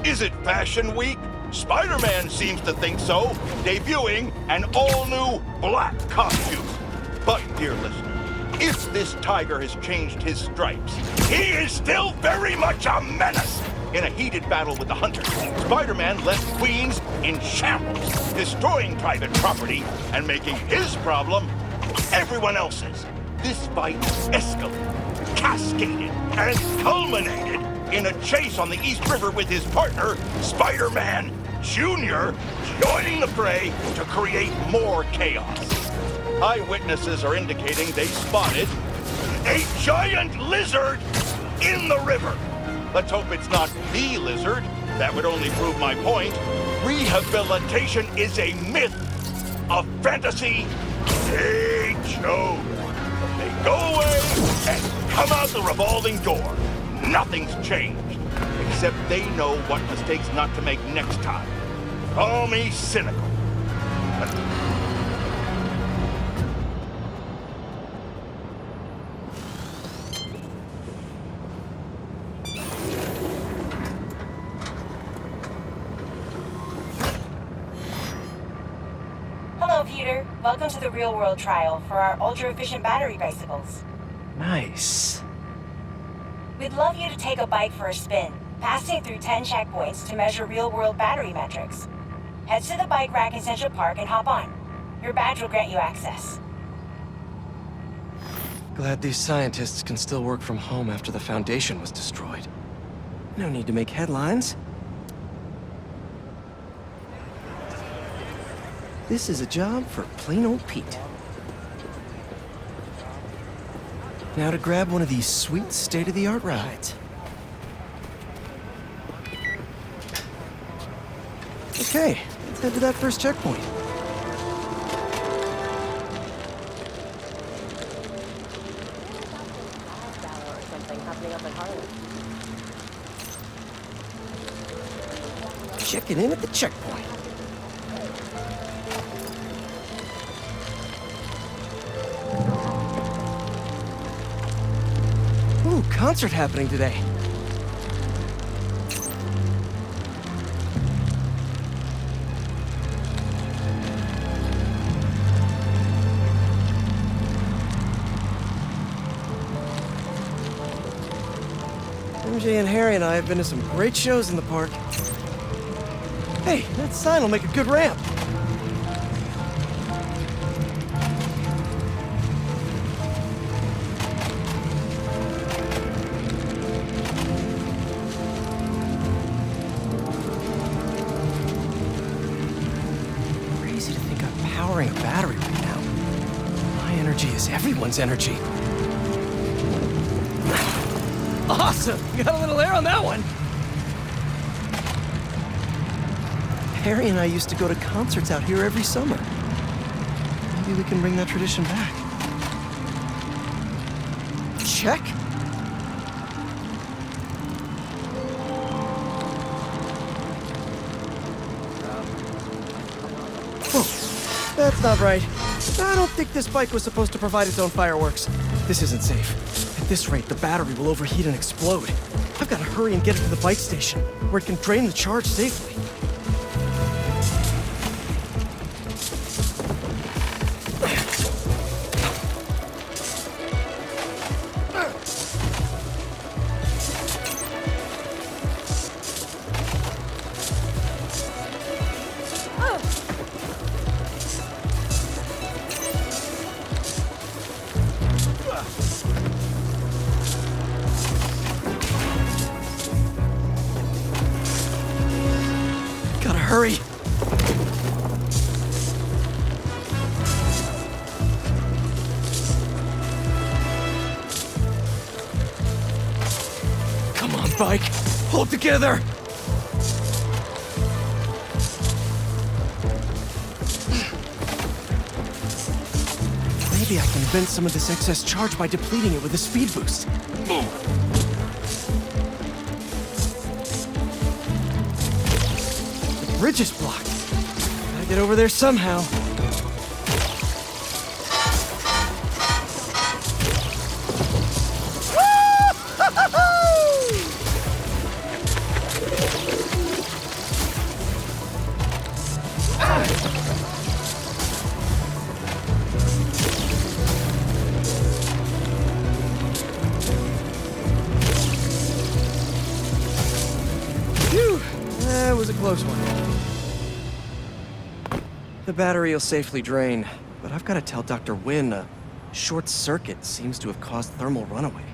Is it Fashion Week? Spider-Man seems to think so, debuting an all-new black costume. But, dear listener, if this tiger has changed his stripes, he is still very much a menace. In a heated battle with the Hunters, Spider-Man left Queens in shambles, destroying private property and making his problem everyone else's. This fight escalated, cascaded, and culminated in a chase on the East River with his partner, Spider-Man Jr., joining the fray to create more chaos. Eyewitnesses are indicating they spotted a giant lizard in the river. Let's hope it's not the lizard. That would only prove my point. Rehabilitation is a myth, a fantasy, a joke. They go away and come out the revolving door. Nothing's changed, except they know what mistakes not to make next time. Call me cynical. Hello, Peter. Welcome to the real-world trial for our ultra-efficient battery bicycles. Nice. We'd love you to take a bike for a spin, passing through 10 checkpoints to measure real-world battery metrics. Head to the bike rack in Central Park and hop on. Your badge will grant you access. Glad these scientists can still work from home after the Foundation was destroyed. No need to make headlines. This is a job for plain old Pete. Now to grab one of these sweet state-of-the-art rides. Okay, let's head to that first checkpoint. Checking in at the checkpoint. Ooh, concert happening today. MJ and Harry and I have been to some great shows in the park. Hey, that sign will make a good ramp. Crazy to think I'm powering a battery right now. My energy is everyone's energy. Awesome! Got a little air on that one! Harry and I used to go to concerts out here every summer. Maybe we can bring that tradition back. Check. Whoa, that's not right. I don't think this bike was supposed to provide its own fireworks. This isn't safe. At this rate, the battery will overheat and explode. I've got to hurry and get it to the bike station, where it can drain the charge safely. Gotta hurry. Come on, bike. Hold together. Maybe I can vent some of this excess charge by depleting it with a speed boost. The bridge is blocked. Gotta get over there somehow. That was a close one. The battery will safely drain, but I've got to tell Dr. Wynn a short circuit seems to have caused thermal runaway.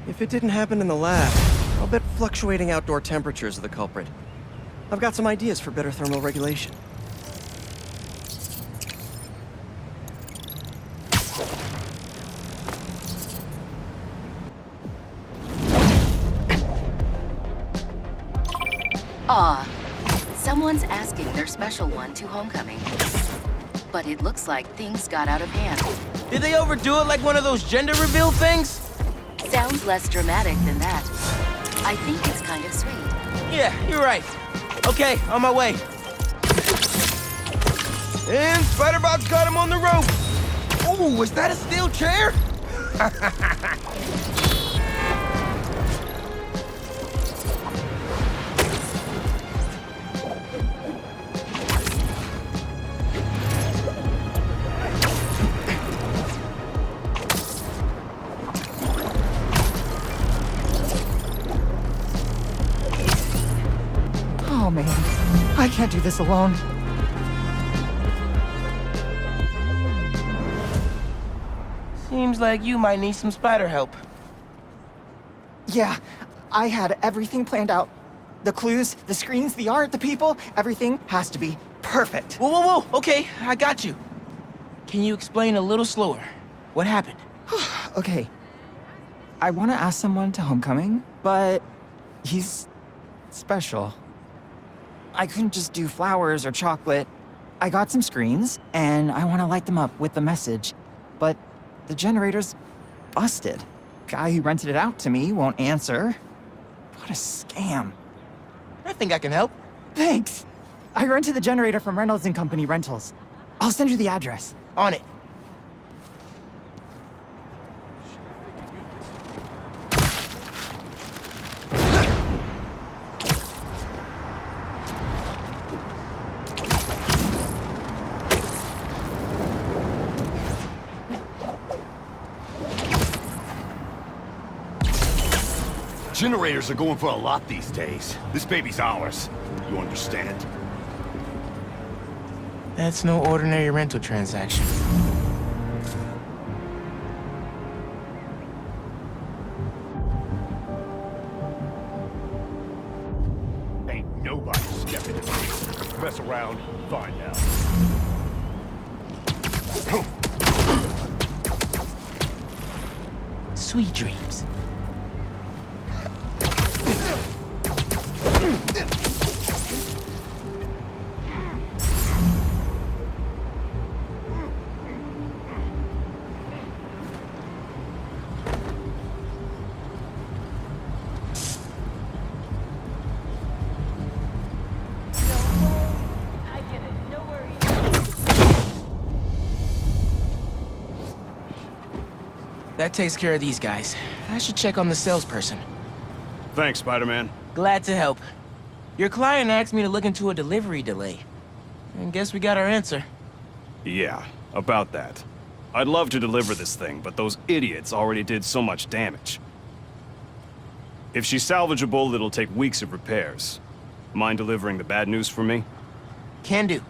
If it didn't happen in the lab, I'll bet fluctuating outdoor temperatures are the culprit. I've got some ideas for better thermal regulation. Aw, someone's asking their special one to homecoming. But it looks like things got out of hand. Did they overdo it like one of those gender reveal things? Sounds less dramatic than that. I think it's kind of sweet. Yeah, you're right. Okay, on my way. And Spider-Bot's got him on the rope. Oh, was that a steel chair? Oh man, I can't do this alone. Seems like you might need some spider help. Yeah, I had everything planned out. The clues, the screens, the art, the people, everything has to be perfect. Whoa, whoa, whoa, okay, I got you. Can you explain a little slower? What happened? Okay, I want to ask someone to homecoming, but he's special. I couldn't just do flowers or chocolate. I got some screens, and I want to light them up with the message, but the generator's busted. Guy who rented it out to me won't answer. What a scam. I think I can help. Thanks. I rented the generator from Reynolds and Company Rentals. I'll send you the address. On it. Generators are going for a lot these days. This baby's ours. You understand? That's no ordinary rental transaction. Ain't nobody stepping in me. Mess around, find out. Sweet dreams. That takes care of these guys. I should check on the salesperson. Thanks, Spider-Man. Glad to help. Your client asked me to look into a delivery delay. And guess we got our answer. Yeah, about that. I'd love to deliver this thing, but those idiots already did so much damage. If she's salvageable, it'll take weeks of repairs. Mind delivering the bad news for me? Can do.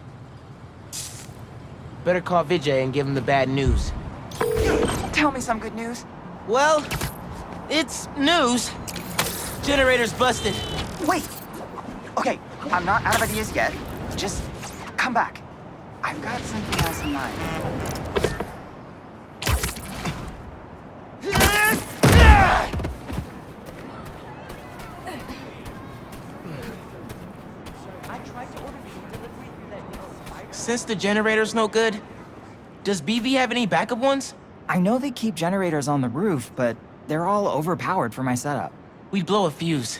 Better call Vijay and give him the bad news. Tell me some good news. Well, it's news. Generator's busted. Wait! Okay, I'm not out of ideas yet. Just come back. I've got something else in mind. Since the generator's no good, does BV have any backup ones? I know they keep generators on the roof, but they're all overpowered for my setup. We'd blow a fuse.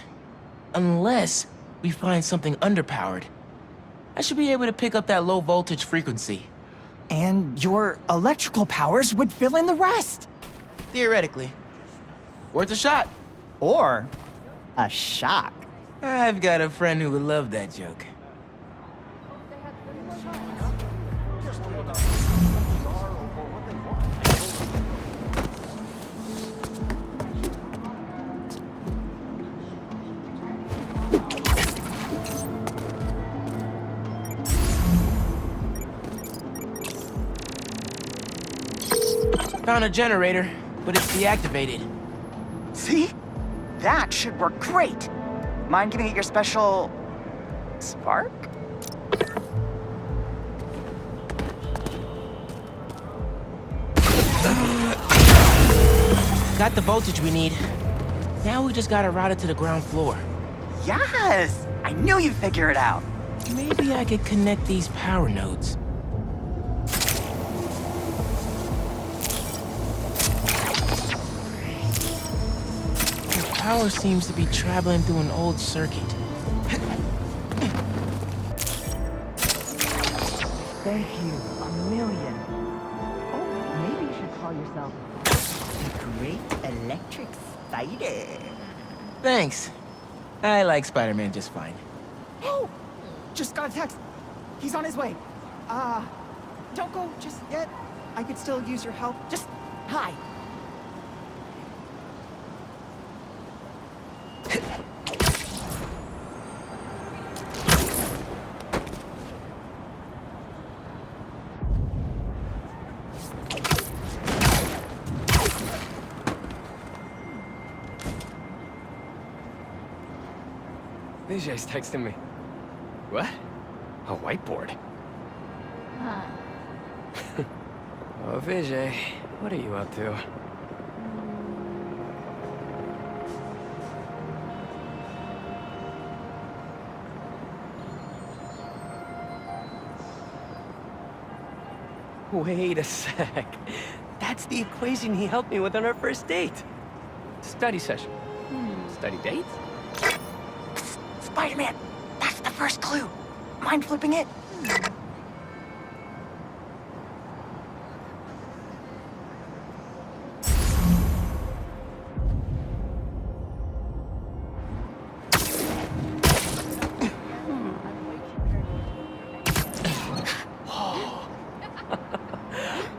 Unless we find something underpowered. I should be able to pick up that low voltage frequency. And your electrical powers would fill in the rest. Theoretically. Worth a shot. Or a shock. I've got a friend who would love that joke. Found a generator, but it's deactivated. See? That should work great. Mind giving it your special... spark? Got the voltage we need. Now we just gotta route it to the ground floor. Yes! I knew you'd figure it out. Maybe I could connect these power nodes. The power seems to be traveling through an old circuit. Thank you a million. Oh, maybe you should call yourself the Great Electric Spider. Thanks. I like Spider-Man just fine. Oh! Just got a text. He's on his way. Don't go just yet. I could still use your help. Just hi. Vijay's texting me. What? A whiteboard? Oh, Vijay, what are you up to? Wait a sec. That's the equation he helped me with on our first date. Study session. Study dates? Spider-Man, that's the first clue. Mind flipping it?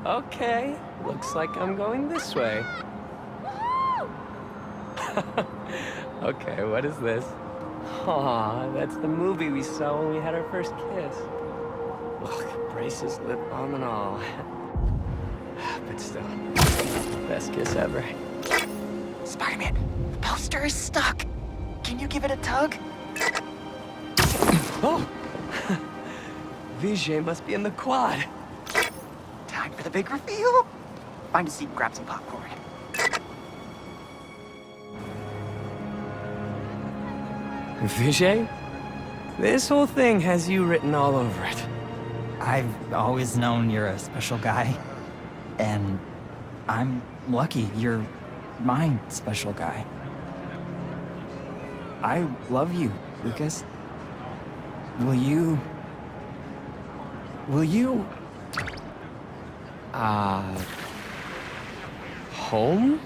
Okay, looks like I'm going this way. Okay, what is this? Aw, that's the movie we saw when we had our first kiss. Look, braces, lip balm and all. But still, best kiss ever. Spider-Man, the poster is stuck. Can you give it a tug? Oh! Vijay must be in the quad. Time for the big reveal. Find a seat and grab some popcorn. Vijay? This whole thing has you written all over it. I've always known you're a special guy. And I'm lucky you're my special guy. I love you, Lucas. Will you... Home?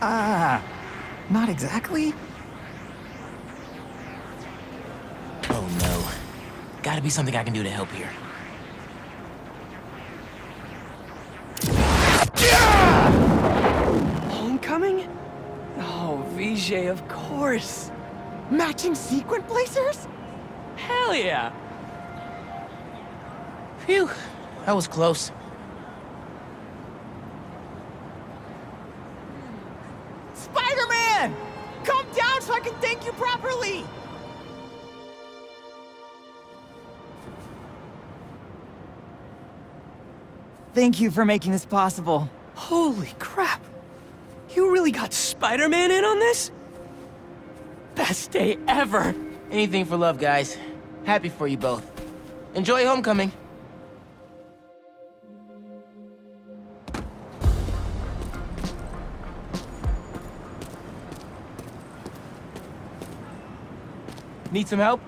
Not exactly. Oh no. Gotta be something I can do to help here. Homecoming? Oh, Vijay, of course. Matching sequin blazers? Hell yeah. Phew, that was close. Spider-Man! Come down so I can thank you properly! Thank you for making this possible. Holy crap. You really got Spider-Man in on this? Best day ever. Anything for love, guys. Happy for you both. Enjoy homecoming. Need some help?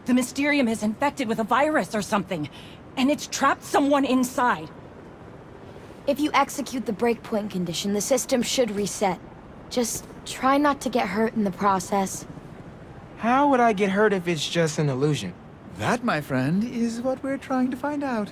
The Mysterium is infected with a virus or something, and it's trapped someone inside. If you execute the breakpoint condition, the system should reset. Just try not to get hurt in the process. How would I get hurt if it's just an illusion? That, my friend, is what we're trying to find out.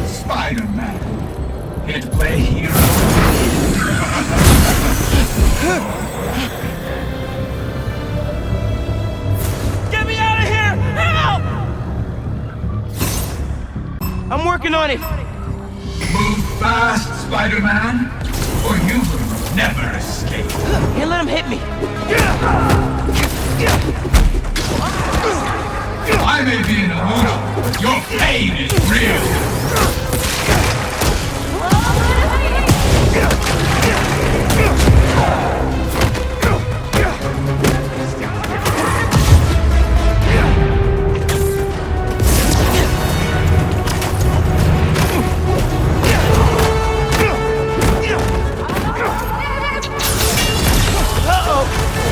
Spider-Man! working on it! Move fast, Spider-Man, or you will never escape. Can't let him hit me! I may be an illusion, but your pain is real.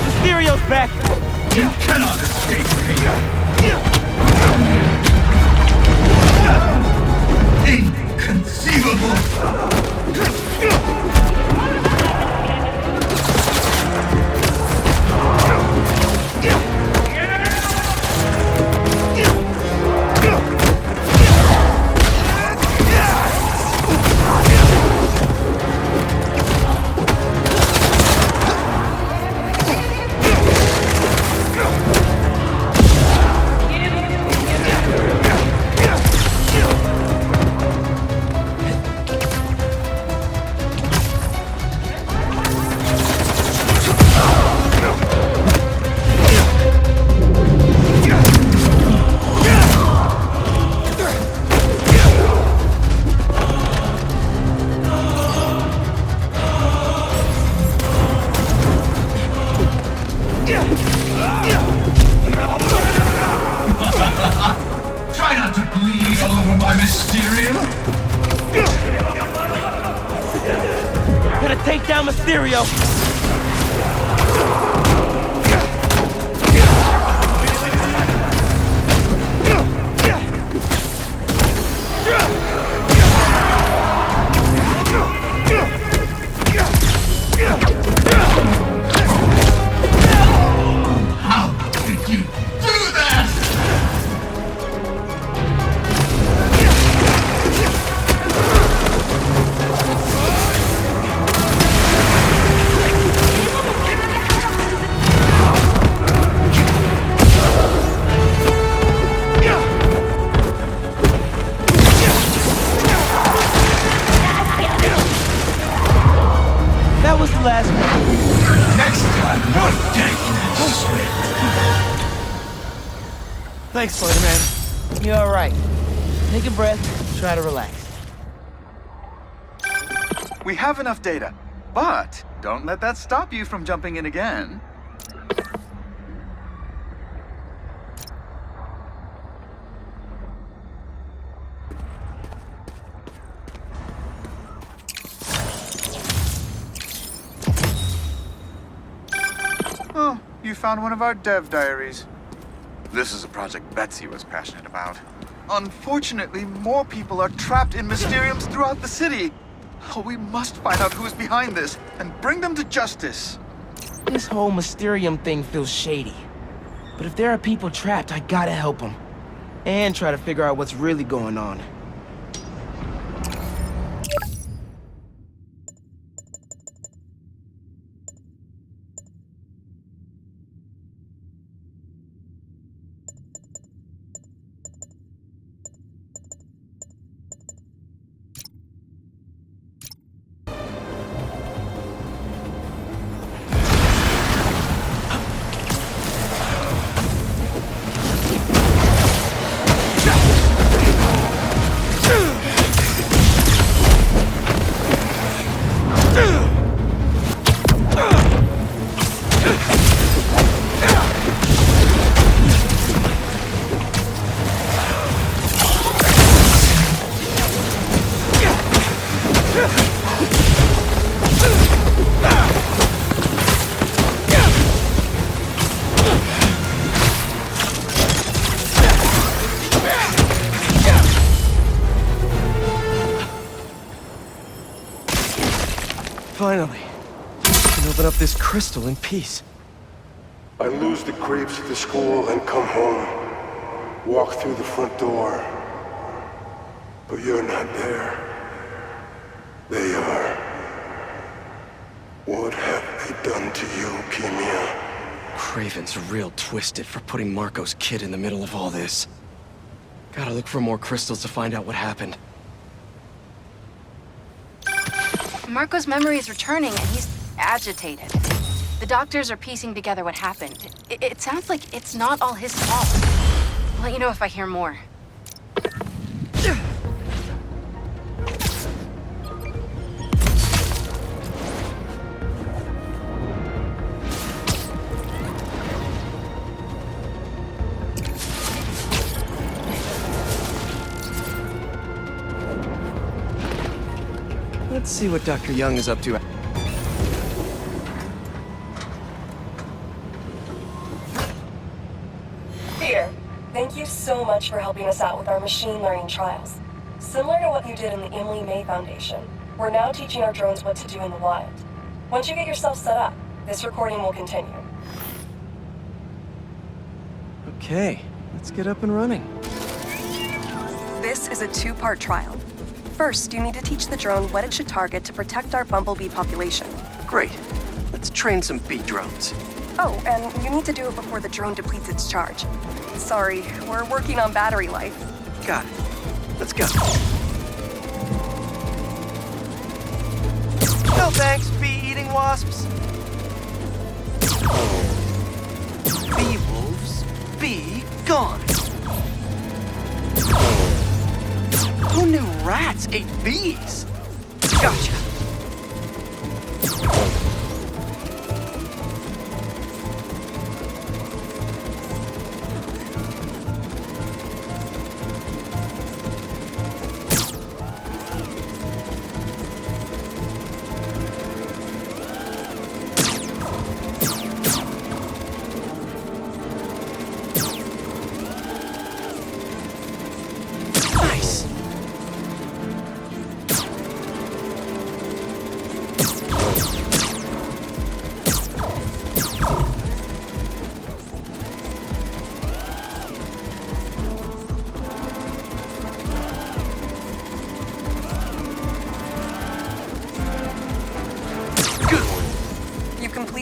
Mysterio's back! You cannot escape me! Inconceivable! Try not to bleed all over my Mysterium. Gonna take down Mysterio! How did you do that? That was the last one. Next time, more deadness. Thanks, Spider-Man. You're alright. Take a breath, try to relax. We have enough data, but don't let that stop you from jumping in again. Oh, you found one of our dev diaries. This is a project Betsy was passionate about. Unfortunately, more people are trapped in Mysteriums throughout the city. Oh, we must find out who's behind this and bring them to justice. This whole Mysterium thing feels shady. But if there are people trapped, I gotta help them. And try to figure out what's really going on. Finally. I can open up this crystal in peace. I lose the grapes at the school and come home. Walk through the front door. But you're not there. They are. What have they done to you, Kimia? Craven's real twisted for putting Marco's kid in the middle of all this. Gotta look for more crystals to find out what happened. Marco's memory is returning and he's agitated. The doctors are piecing together what happened. It sounds like it's not all his fault. I'll let you know if I hear more. Let's see what Dr. Young is up to. Peter, thank you so much for helping us out with our machine learning trials. Similar to what you did in the Emily May Foundation, we're now teaching our drones what to do in the wild. Once you get yourself set up, this recording will continue. Okay, let's get up and running. This is a two-part trial. First, you need to teach the drone what it should target to protect our bumblebee population. Great. Let's train some bee drones. Oh, and you need to do it before the drone depletes its charge. Sorry, we're working on battery life. Got it. Let's go. No thanks, bee-eating wasps. Bee wolves, be gone. Who knew rats ate bees? Gotcha.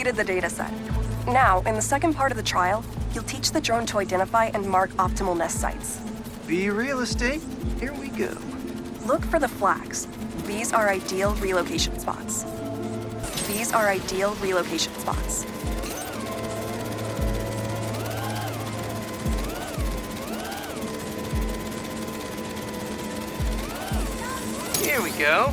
The data set. Now, in the second part of the trial, you'll teach the drone to identify and mark optimal nest sites. Bee real estate, here we go. Look for the flags. These are ideal relocation spots. These are ideal relocation spots. Here we go.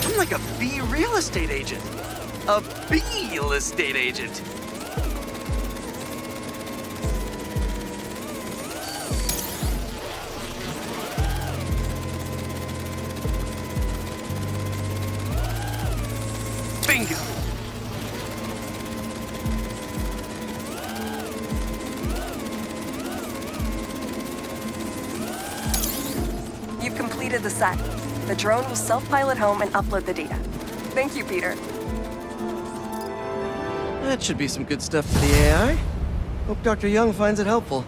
I'm like a bee real estate agent. A bee real estate agent. Bingo. You've completed the set. The drone will self-pilot home and upload the data. Thank you, Peter. That should be some good stuff for the AI. Hope Dr. Young finds it helpful.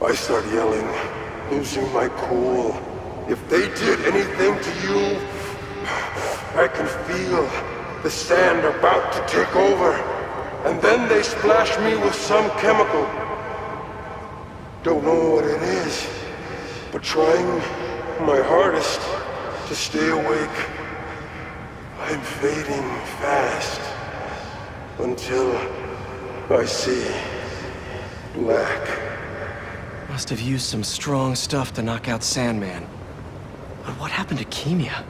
I start yelling, losing my cool. If they did anything to you, I can feel the sand about to take over. And then they splash me with some chemical. Don't know what it is, but trying my hardest to stay awake. I'm fading fast until I see black. Must have used some strong stuff to knock out Sandman. But what happened to Kemia?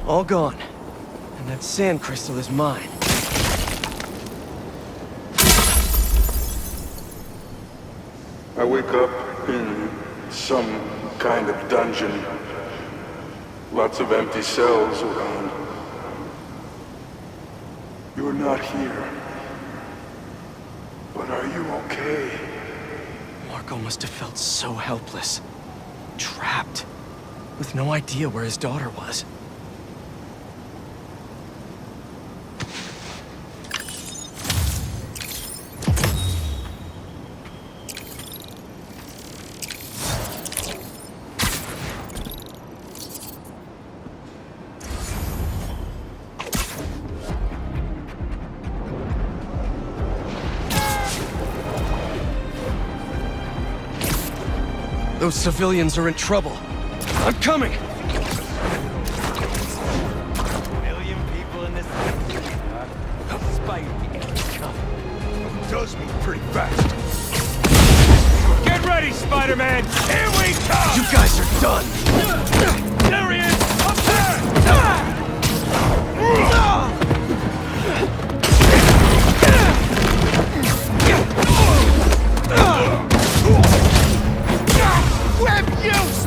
All gone. And that sand crystal is mine. I wake up in some kind of dungeon. Lots of empty cells around. You're not here. But are you okay? Marco must have felt so helpless. Trapped. With no idea where his daughter was. Those civilians are in trouble. I'm coming! Million people in this Does move pretty fast. Get ready, Spider-Man! Here we come! You guys are done! There he is! Up there! Web use!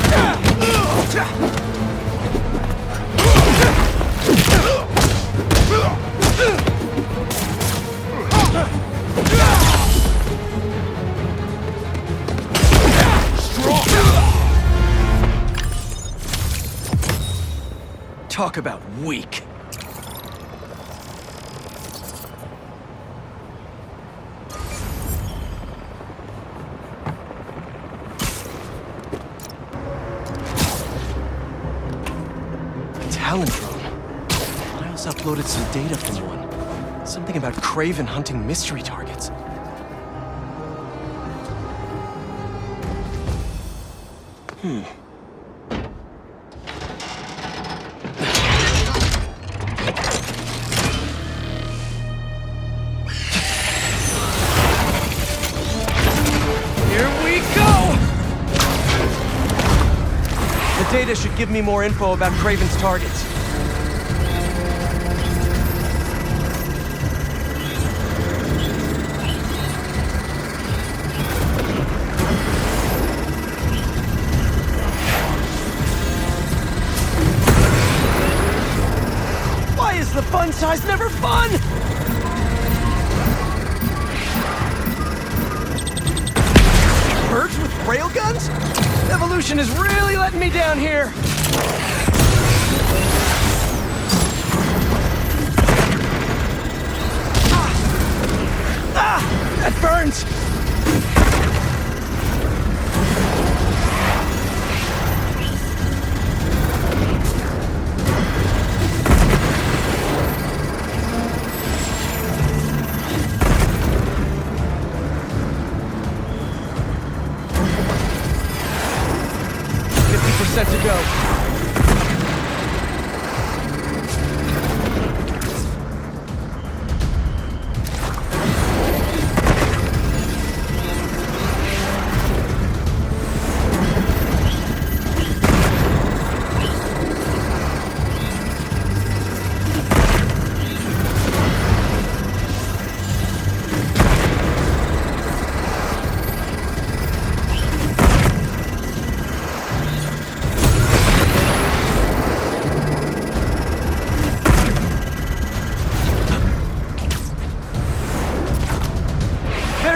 Talk about weak. Talon drone. Miles uploaded some data from one. Something about Kraven hunting mystery targets. Here we go! The data should give me more info about Kraven's targets. Why is the fun size never fun? Birds with railguns? Evolution is really letting me down here. That burns! set to go.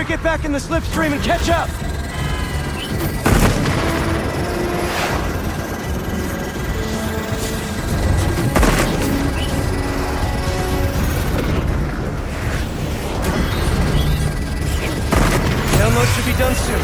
Get back in the slipstream and catch up! Download should be done soon.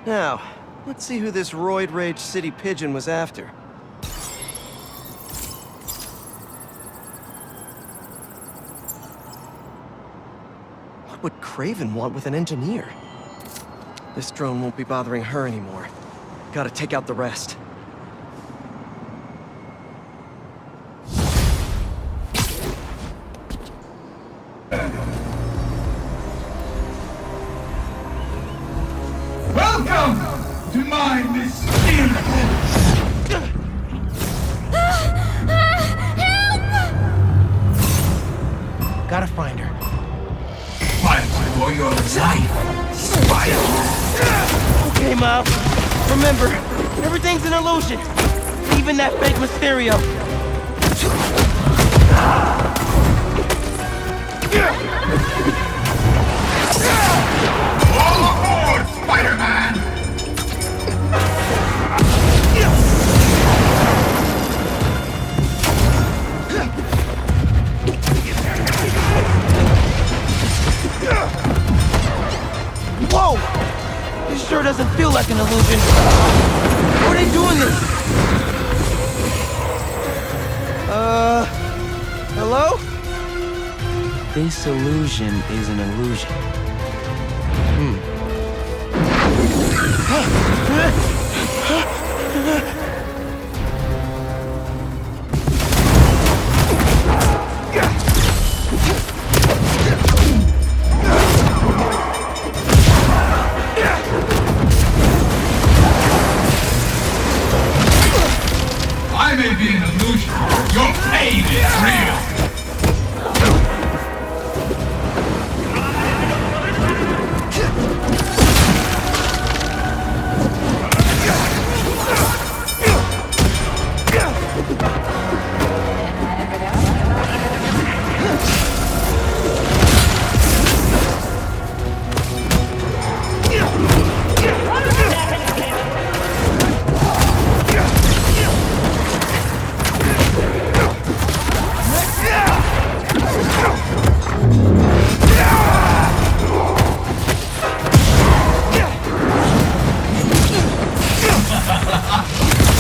Now, let's see who this roid rage city pigeon was after. What would Craven want with an engineer? This drone won't be bothering her anymore. Gotta take out the rest. Welcome to my mysterious. Gotta find her. Fight for your life, Spider. Okay, Miles. Remember, everything's an illusion. Even that fake Mysterio. All aboard, Spider-Man! Whoa! This sure doesn't feel like an illusion. How are they doing this? Hello? This illusion is an illusion. I may be an illusion. Your pain is real.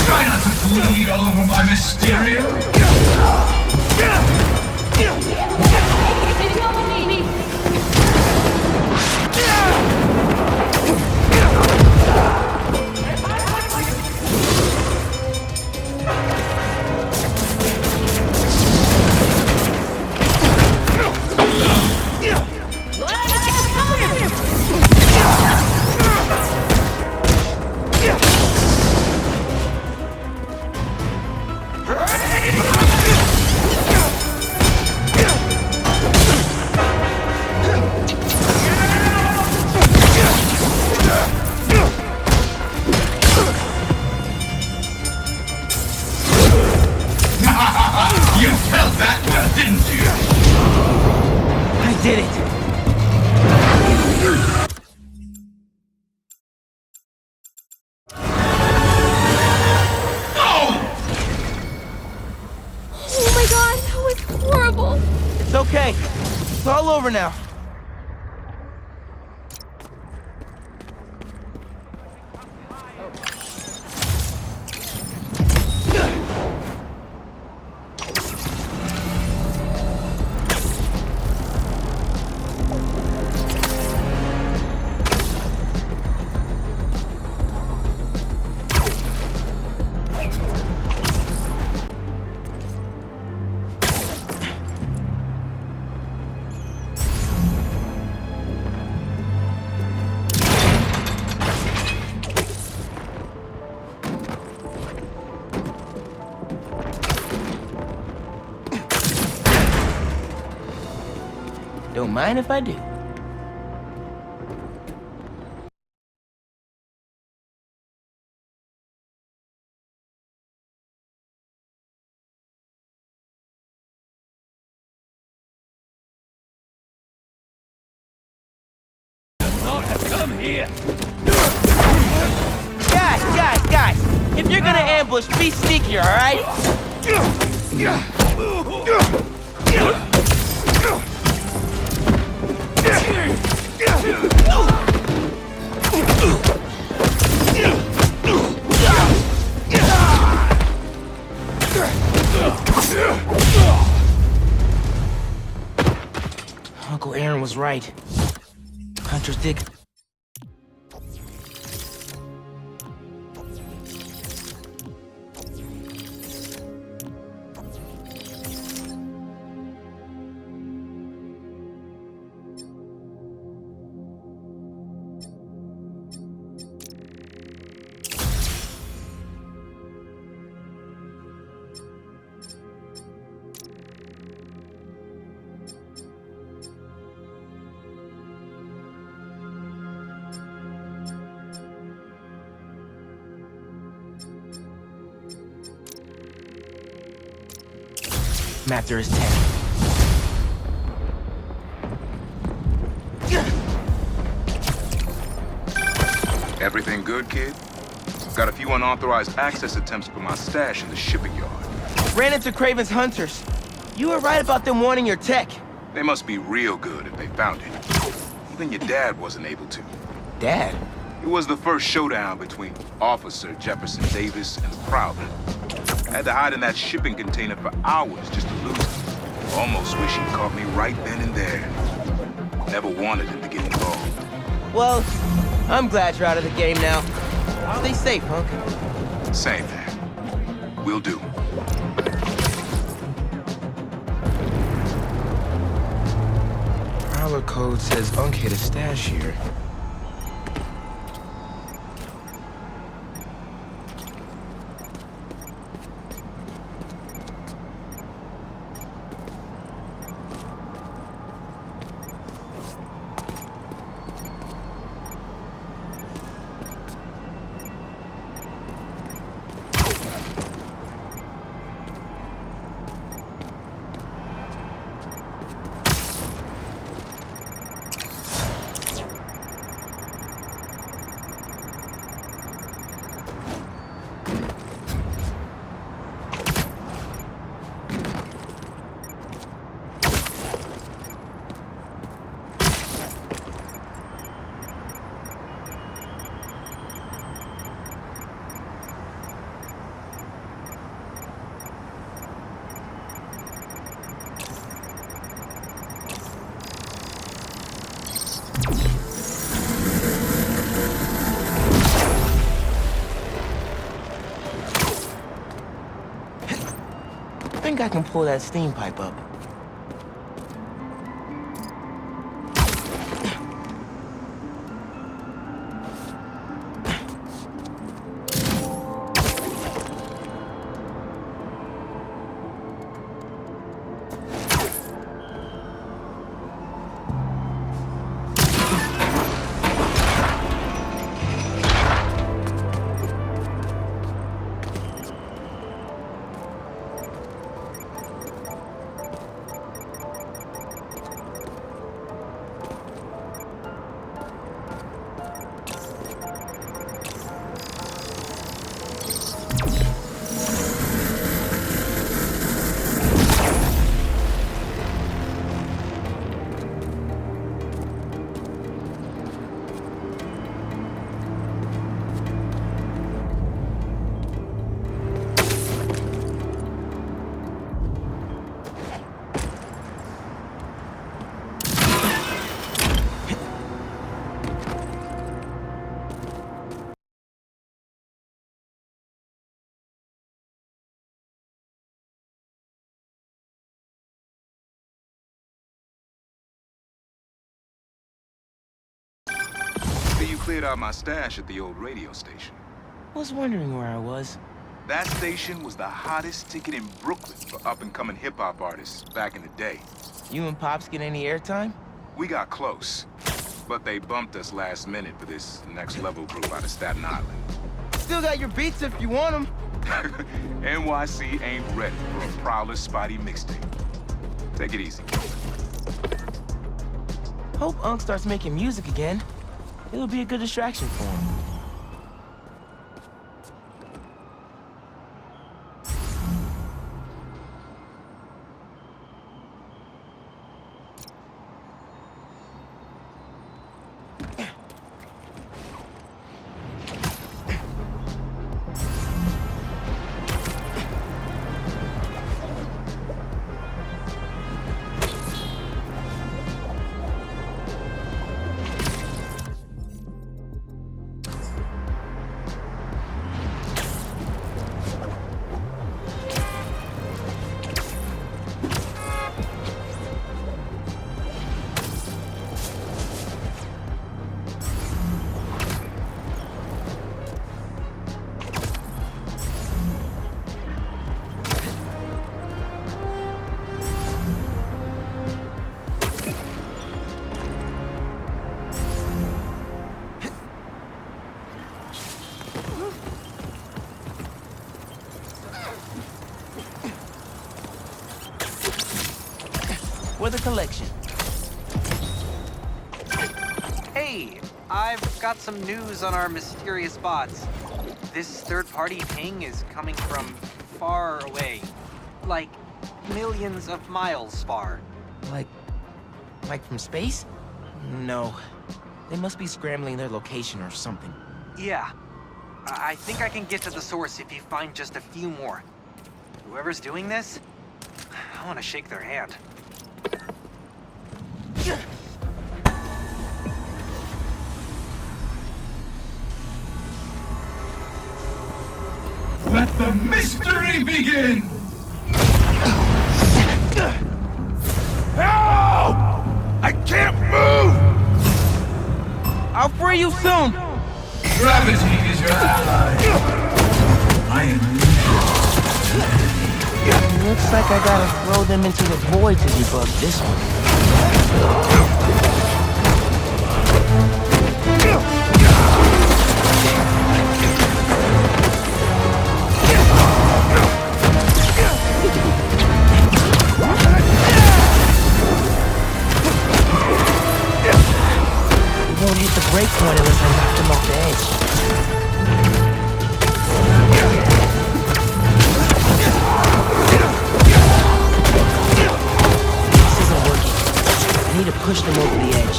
Try not to bleed all over my Mysterio. over now. Don't mind if I do. Come here! Guys! If you're gonna ambush, be sneakier, alright? Uncle Aaron was right. Hunters dig. After his tech. Everything good, kid? Got a few unauthorized access attempts for my stash in the shipping yard. Ran into Craven's hunters. You were right about them wanting your tech. They must be real good if they found it. Even your dad wasn't able to. Dad? It was the first showdown between Officer Jefferson Davis and the Prowler. I had to hide in that shipping container for hours just to lose him. Almost wish he'd caught me right then and there. Never wanted him to get involved. Well, I'm glad you're out of the game now. Stay safe, Hunk. Same there. Will do. Prowler code says Unk hid a stash here. I think I can pull that steam pipe up. cleared out my stash at the old radio station. Was wondering where I was. That station was the hottest ticket in Brooklyn for up-and-coming hip-hop artists back in the day. You and Pops get any airtime? We got close, but they bumped us last minute for this next-level group out of Staten Island. Still got your beats if you want them. NYC ain't ready for a Prowler Spotty mixtape. Take it easy. Hope Unc starts making music again. It'll be a good distraction for him. For the collection. Hey, I've got some news on our mysterious bots. This third-party ping is coming from far away. Like, millions of miles far. Like from space? No. They must be scrambling their location or something. Yeah. I think I can get to the source if you find just a few more. Whoever's doing this, I want to shake their hand. Let the mystery begin! Help! I can't move! I'll free you soon! Gravity is your ally. I am Looks like I gotta throw them into the void to debug this one. Won't hit the break point unless I knock them off the edge. This isn't working. I need to push them over the edge.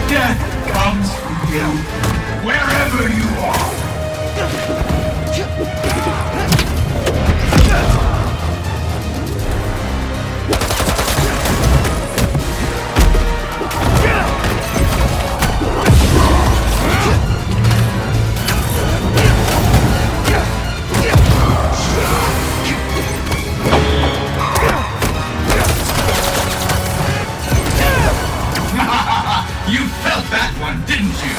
Death comes for you, wherever you are. You felt that one, didn't you?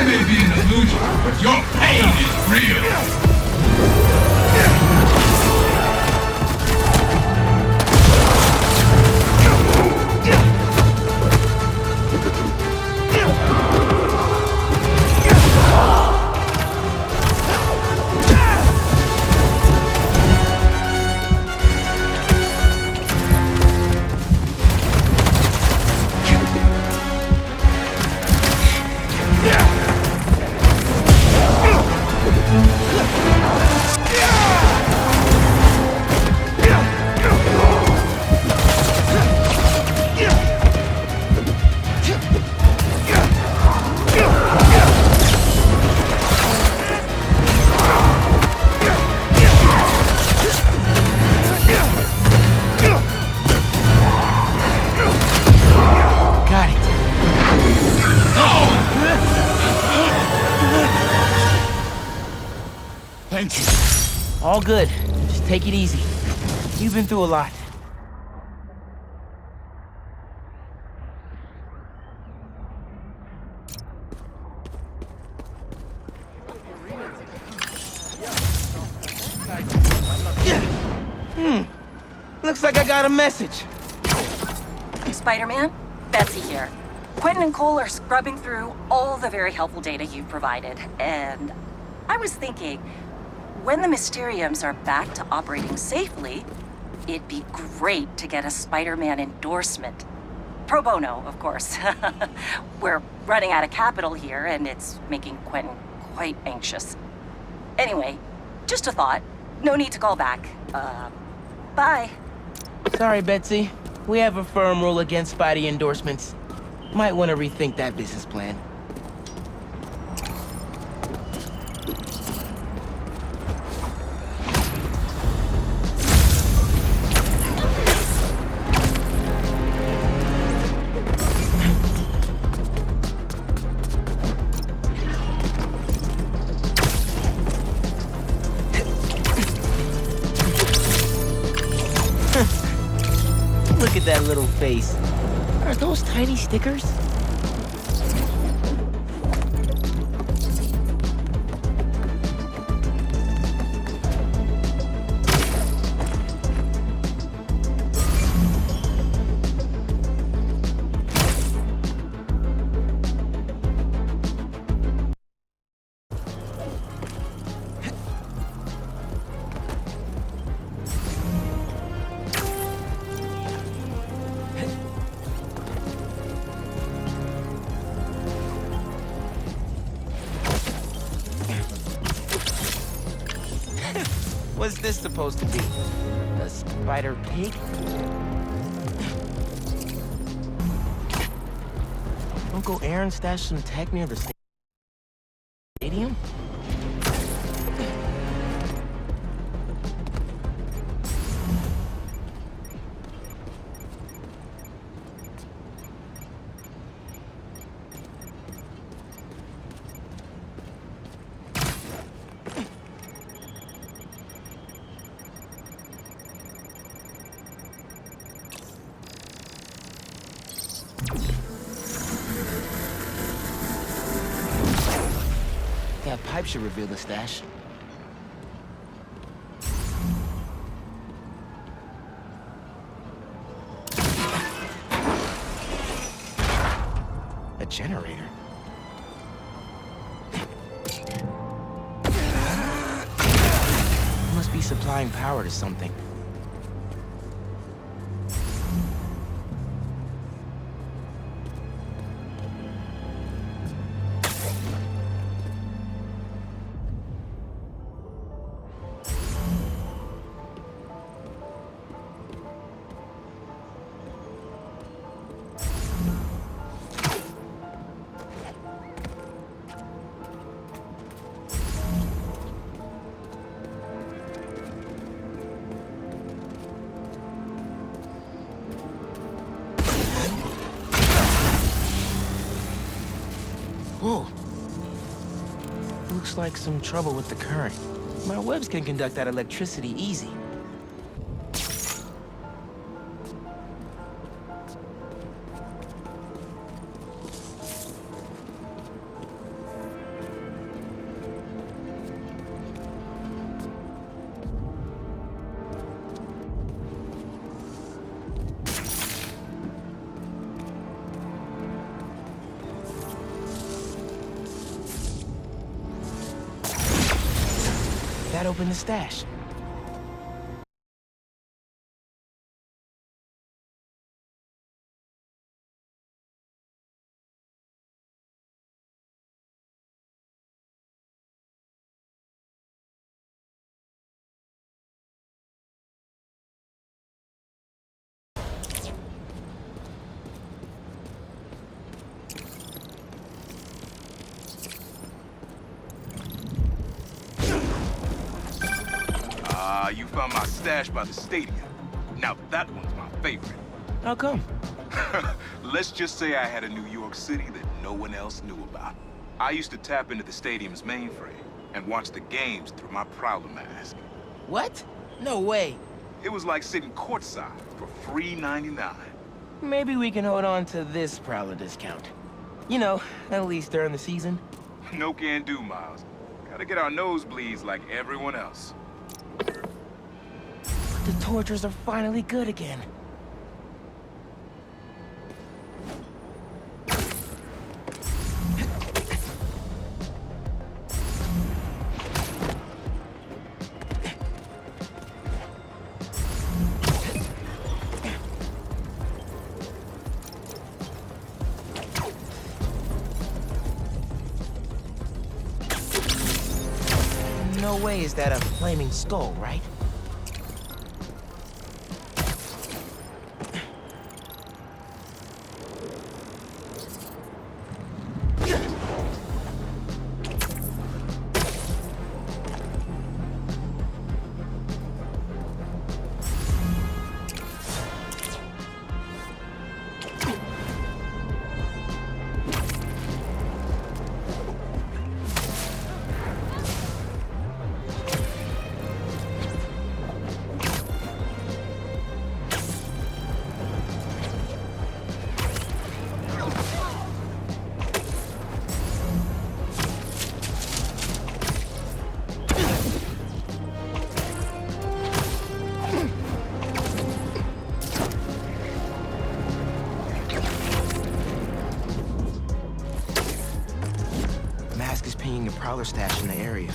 may be an illusion, but your pain is real. Thank you. All good. Just take it easy. You've been through a lot. Looks like I got a message. Spider-Man, Betsy here. Quentin and Cole are scrubbing through all the very helpful data you've provided, and I was thinking, when the Mysteriums are back to operating safely, it'd be great to get a Spider-Man endorsement. Pro bono, of course. We're running out of capital here, and it's making Quentin quite anxious. Anyway, just a thought. No need to call back. Bye. Sorry, Betsy. We have a firm rule against Spidey endorsements. Might want to rethink that business plan. Look at that little face. Are those tiny stickers? What's this supposed to be? A spider pig? Uncle Aaron stashed some tech near the stadium? That pipe should reveal the stash. A generator. Must be supplying power to something. Whoa. Looks like some trouble with the current. My webs can conduct that electricity easy. That opened the stash. You found my stash by the stadium. Now that one's my favorite. How come? Let's just say I had a New York City that no one else knew about. I used to tap into the stadium's mainframe and watch the games through my Prowler mask. What? No way. It was like sitting courtside for free 99. Maybe we can hold on to this Prowler discount. You know, at least during the season. No can do, Miles. Gotta get our nosebleeds like everyone else. The tortures are finally good again. No way is that a flaming skull, right? Mask is pinging a Prowler stash in the area.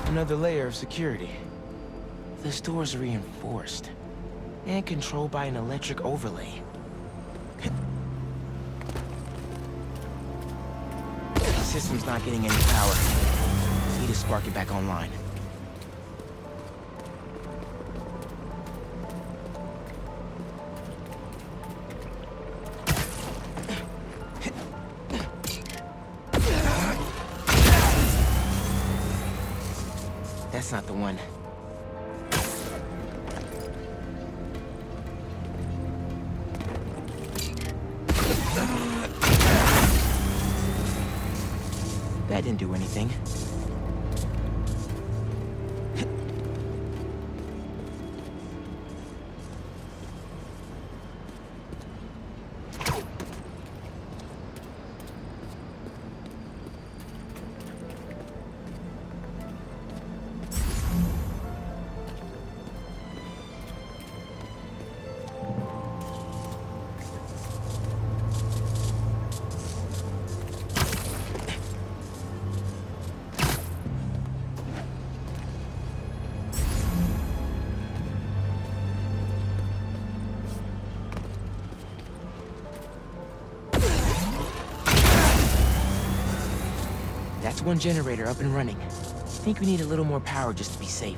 Another layer of security. This door's reinforced and controlled by an electric overlay. The system's not getting any power. Need to spark it back online. That's not the one. That didn't do anything. That's one generator up and running. I think we need a little more power just to be safe.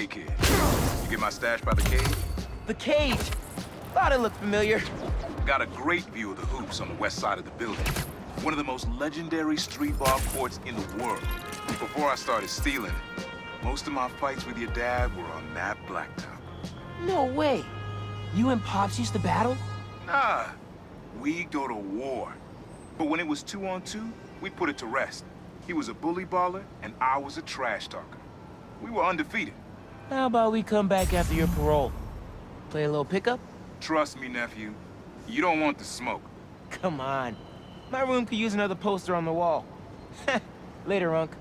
Hey, kid. You get my stash by the cave? The cage! Thought it looked familiar. Got a great view of the hoops on the west side of the building. One of the most legendary street ball courts in the world. Before I started stealing it, most of my fights with your dad were on that blacktop. No way. You and Pops used to battle? Nah, we go to war. But when it was 2-on-2, we put it to rest. He was a bully baller, and I was a trash talker. We were undefeated. How about we come back after your parole? Play a little pickup? Trust me, nephew. You don't want the smoke. Come on. My room could use another poster on the wall. Later, Unc.